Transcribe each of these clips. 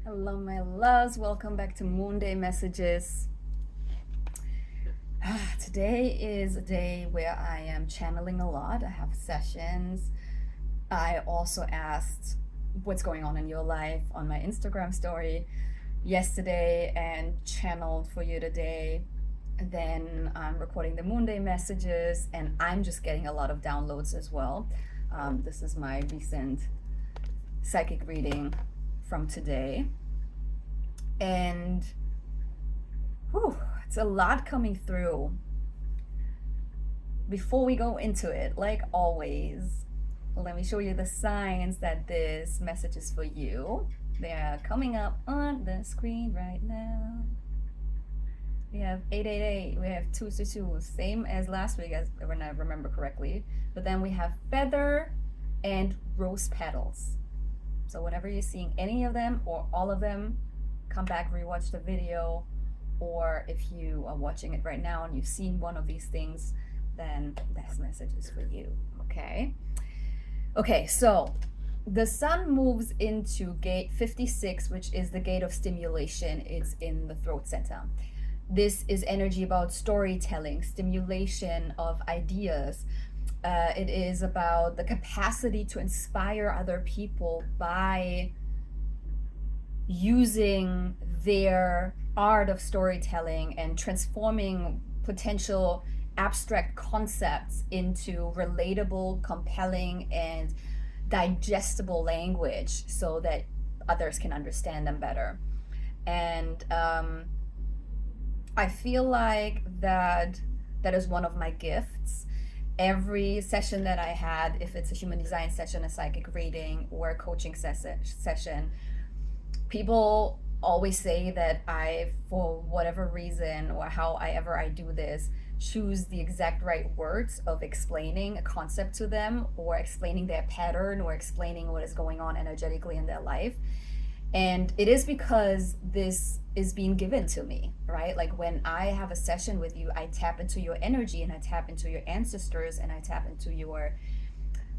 Hello, my loves. Welcome back to Moon Day Messages. Today is a day where I am channeling a lot. I have sessions. I also asked what's going on in your life on my Instagram story yesterday and channeled for you today. Then I'm recording the Moon Day messages, and I'm just getting a lot of downloads as well. This is my recent psychic reading from today. And it's a lot coming through. Before we go into it, like always, let me show you the signs that this message is for you. They're coming up on the screen right now. We have 888, we have 222, same as last week, as when I remember correctly. But then we have feather and rose petals. So whenever you're seeing any of them or all of them, come back, rewatch the video, or if you are watching it right now and you've seen one of these things, then this message is for you. Okay, so the sun moves into gate 56, which is the gate of stimulation. It's in the throat center. This is energy about storytelling, stimulation of ideas. It is about the capacity to inspire other people by using their art of storytelling and transforming potential abstract concepts into relatable, compelling, and digestible language so that others can understand them better. And I feel like that is one of my gifts. Every session that I had, if it's a human design session, a psychic reading, or a coaching session, people always say that I, for whatever reason or however I do this, choose the exact right words of explaining a concept to them, or explaining their pattern, or explaining what is going on energetically in their life. And it is because this is being given to me, right? Like when I have a session with you, I tap into your energy, and I tap into your ancestors, and I tap into your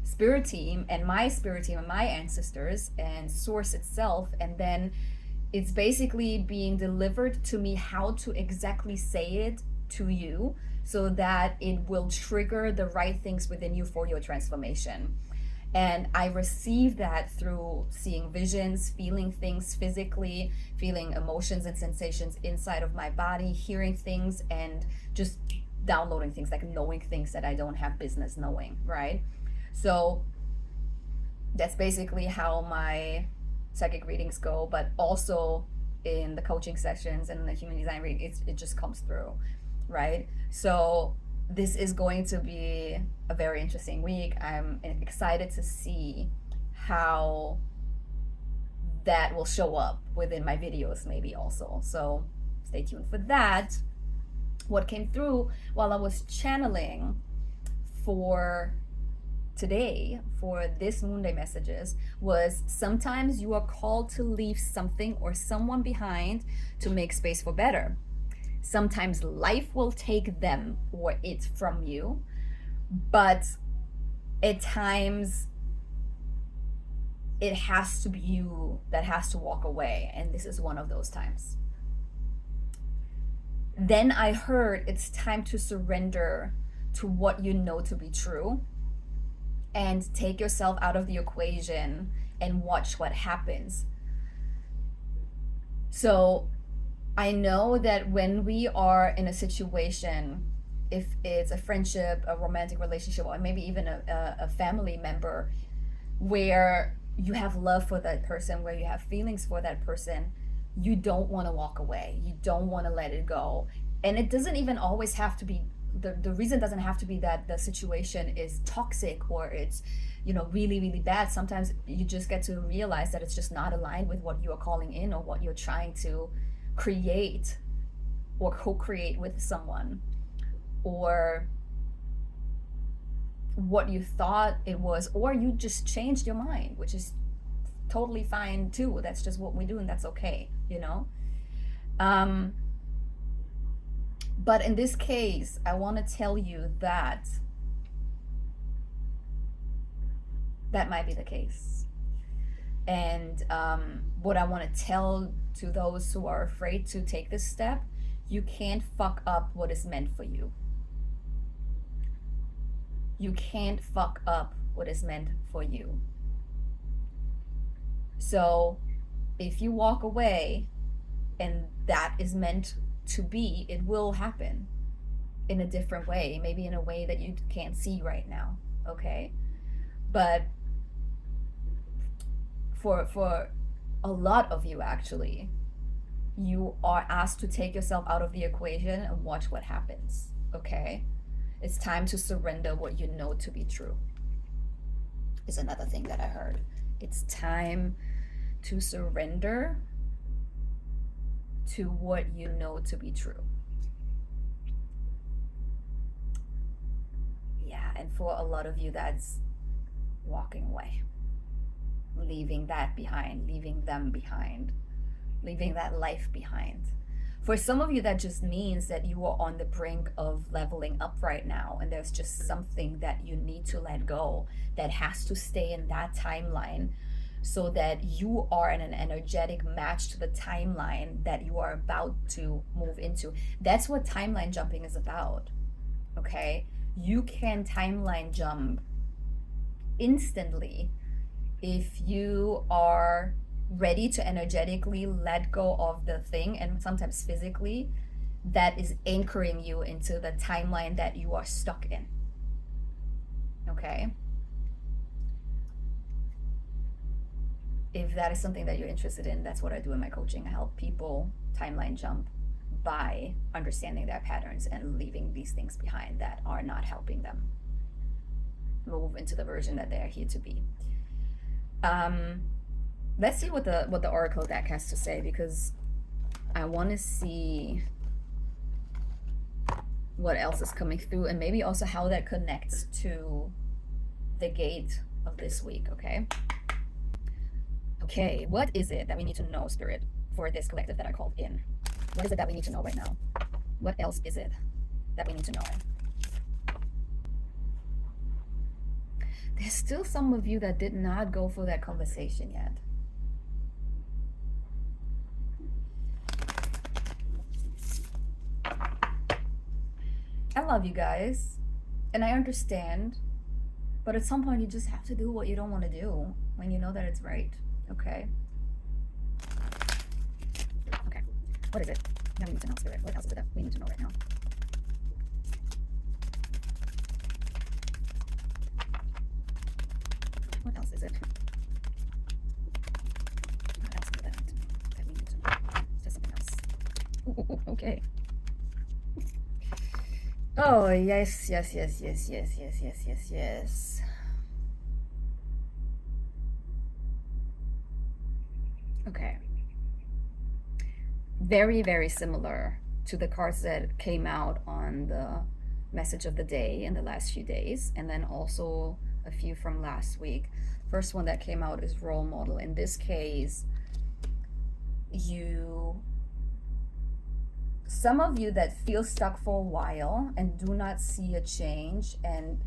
spirit team and my spirit team and my ancestors and source itself. And then it's basically being delivered to me how to exactly say it to you so that it will trigger the right things within you for your transformation. And I receive that through seeing visions, feeling things physically, feeling emotions and sensations inside of my body, hearing things, and just downloading things, like knowing things that I don't have business knowing, right? So that's basically how my psychic readings go, but also in the coaching sessions and the human design reading, it just comes through, right? So this is going to be a very interesting week. I'm excited to see how that will show up within my videos, maybe also. So stay tuned for that. What came through while I was channeling for today, for this Moon Day messages, was sometimes you are called to leave something or someone behind to make space for better. Sometimes life will take them or it from you, but at times it has to be you that has to walk away, and this is one of those times. Then I heard it's time to surrender to what you know to be true and take yourself out of the equation and watch what happens. So I know that when we are in a situation, if it's a friendship, a romantic relationship, or maybe even a family member, where you have love for that person, where you have feelings for that person, you don't want to walk away. You don't want to let it go. And it doesn't even always have to be, the reason doesn't have to be that the situation is toxic or it's, really, really bad. Sometimes you just get to realize that it's just not aligned with what you are calling in or what you're trying to create or co-create with someone, or what you thought it was, or you just changed your mind, which is totally fine too. That's just what we do, and that's okay. But in this case, I want to tell you that that might be the case. And what I want to tell to those who are afraid to take this step, you can't fuck up what is meant for you. You can't fuck up what is meant for you. So if you walk away and that is meant to be, it will happen in a different way, maybe in a way that you can't see right now. Okay? But for a lot of you, actually, you are asked to take yourself out of the equation and watch what happens. Okay? It's time to surrender what you know to be true, is another thing that I heard. It's time to surrender to what you know to be true. Yeah, and for a lot of you, that's walking away, leaving that behind, leaving them behind, leaving that life behind. For some of you, that just means that you are on the brink of leveling up right now, and there's just something that you need to let go that has to stay in that timeline so that you are in an energetic match to the timeline that you are about to move into. That's what timeline jumping is about. Okay? You can timeline jump instantly if you are ready to energetically let go of the thing, and sometimes physically, that is anchoring you into the timeline that you are stuck in. Okay? If that is something that you're interested in, that's what I do in my coaching. I help people timeline jump by understanding their patterns and leaving these things behind that are not helping them move into the version that they are here to be. Let's see what the oracle deck has to say, because I want to see what else is coming through, and maybe also how that connects to the gate of this week. Okay, what is it that we need to know, Spirit, for this collective that I called in? What is it that we need to know right now? What else is it that we need to know? There's still some of you that did not go for that conversation yet. I love you guys, and I understand, but at some point you just have to do what you don't want to do when you know that it's right. Okay? Okay. What is it that we need to know, Spirit? What else is it that we need to know right now? What else is it? What else is it that we need to know? Is there something else? Ooh, okay. Oh, yes. Okay. Very, very similar to the cards that came out on the message of the day in the last few days, and then also a few from last week. First one that came out is role model. In this case, some of you that feel stuck for a while and do not see a change, and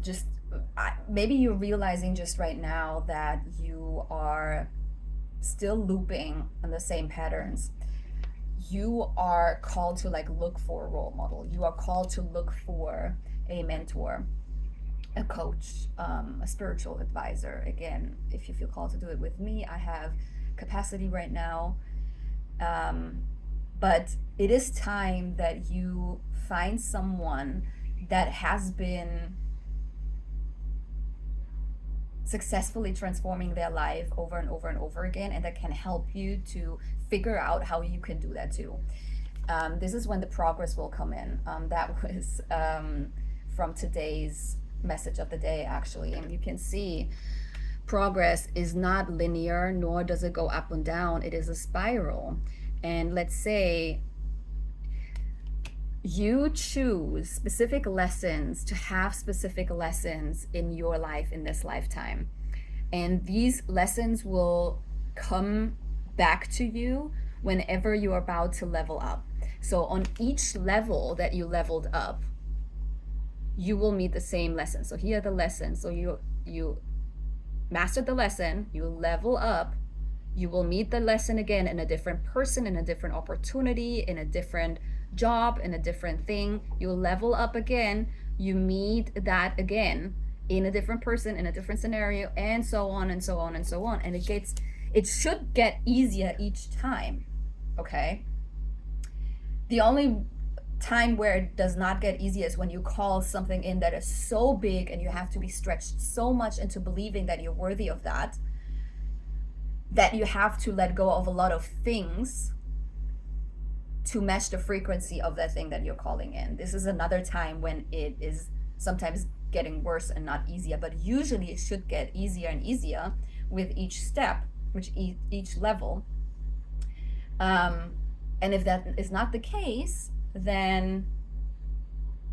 just maybe you're realizing just right now that you are still looping on the same patterns. You are called to look for a role model. You are called to look for a mentor, a coach, a spiritual advisor. Again, if you feel called to do it with me, I have capacity right now. But it is time that you find someone that has been successfully transforming their life over and over and over again, and that can help you to figure out how you can do that too. This is when the progress will come in. That was from today's message of the day, actually. And you can see progress is not linear, nor does it go up and down. It is a spiral. And let's say you choose specific lessons to have specific lessons in your life in this lifetime. And these lessons will come back to you whenever you're about to level up. So on each level that you leveled up, you will meet the same lesson. So here are the lessons. So you master the lesson, you level up, you will meet the lesson again in a different person, in a different opportunity, in a different job, in a different thing. You'll level up again, you meet that again in a different person, in a different scenario, and so on and so on and so on. And it should get easier each time. Okay? The only time where it does not get easier is when you call something in that is so big and you have to be stretched so much into believing that you're worthy of that you have to let go of a lot of things to match the frequency of that thing that you're calling in. This is another time when it is sometimes getting worse and not easier, but usually it should get easier and easier with each step, which each level. And if that is not the case, then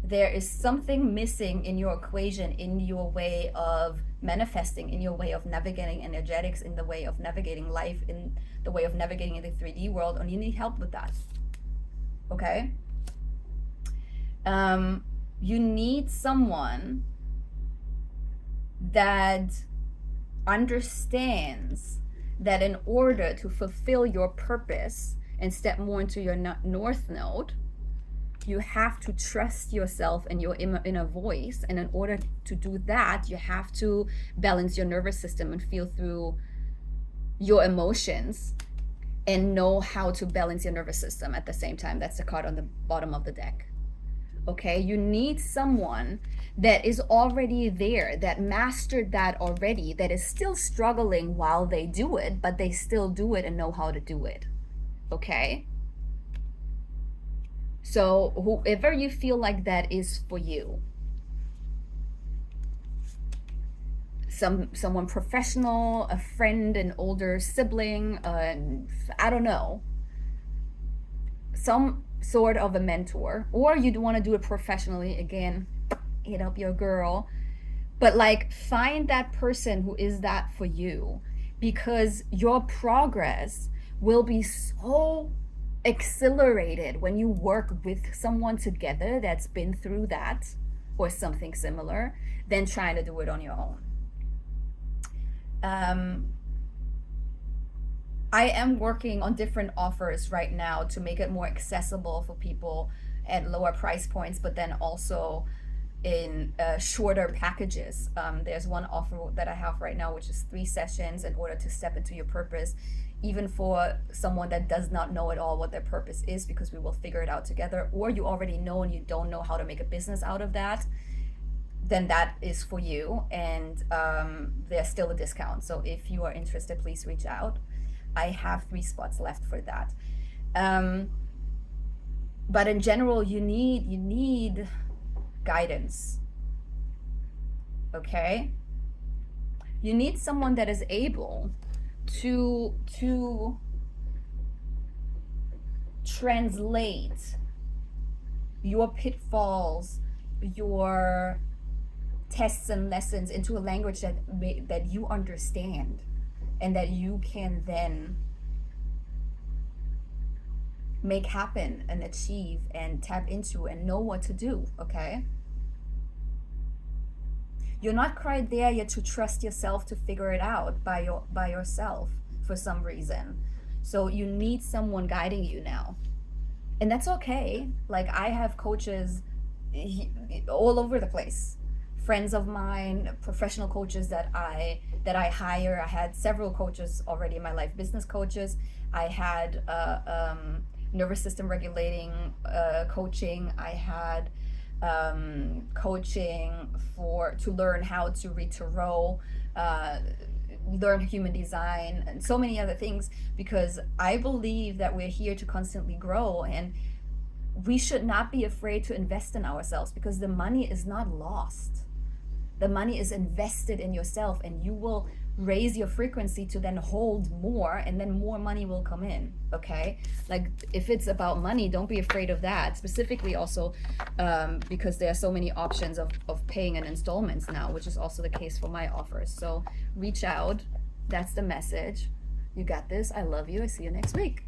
there is something missing in your equation, in your way of manifesting, in your way of navigating energetics, in the way of navigating life, in the way of navigating in the 3D world, and you need help with that. Okay? You need someone that understands that in order to fulfill your purpose and step more into your north node, you have to trust yourself and your inner voice. And in order to do that, you have to balance your nervous system and feel through your emotions and know how to balance your nervous system at the same time. That's the card on the bottom of the deck. Okay, you need someone that is already there, that mastered that already, that is still struggling while they do it, but they still do it and know how to do it. Okay? So whoever you feel like that is for you, someone professional, a friend, an older sibling, I don't know, some sort of a mentor, or you want to do it professionally, again, hit up your girl, but like find that person who is that for you, because your progress will be so accelerated when you work with someone together that's been through that or something similar than trying to do it on your own. I am working on different offers right now to make it more accessible for people at lower price points, but then also in shorter packages. There's one offer that I have right now, which is 3 sessions in order to step into your purpose, even for someone that does not know at all what their purpose is, because we will figure it out together. Or you already know and you don't know how to make a business out of that, then that is for you. And there's still a discount. So if you are interested, please reach out. I have 3 spots left for that. But in general, you need guidance. Okay? You need someone that is able to translate your pitfalls, your tests and lessons into a language that you understand and that you can then make happen and achieve and tap into and know what to do. Okay? You're not quite there yet to trust yourself to figure it out by yourself for some reason. So you need someone guiding you now. And that's okay. Like, I have coaches all over the place. Friends of mine, professional coaches that I hire. I had several coaches already in my life, business coaches. I had nervous system regulating coaching. I had coaching to learn how to read tarot, learn human design, and so many other things, because I believe that we're here to constantly grow, and we should not be afraid to invest in ourselves, because the money is not lost. The money is invested in yourself, and you will raise your frequency to then hold more, and then more money will come in. Okay, like if it's about money, don't be afraid of that, specifically also because there are so many options of paying in installments now, which is also the case for my offers. So reach out. That's the message. You got this. I love you. I see you next week.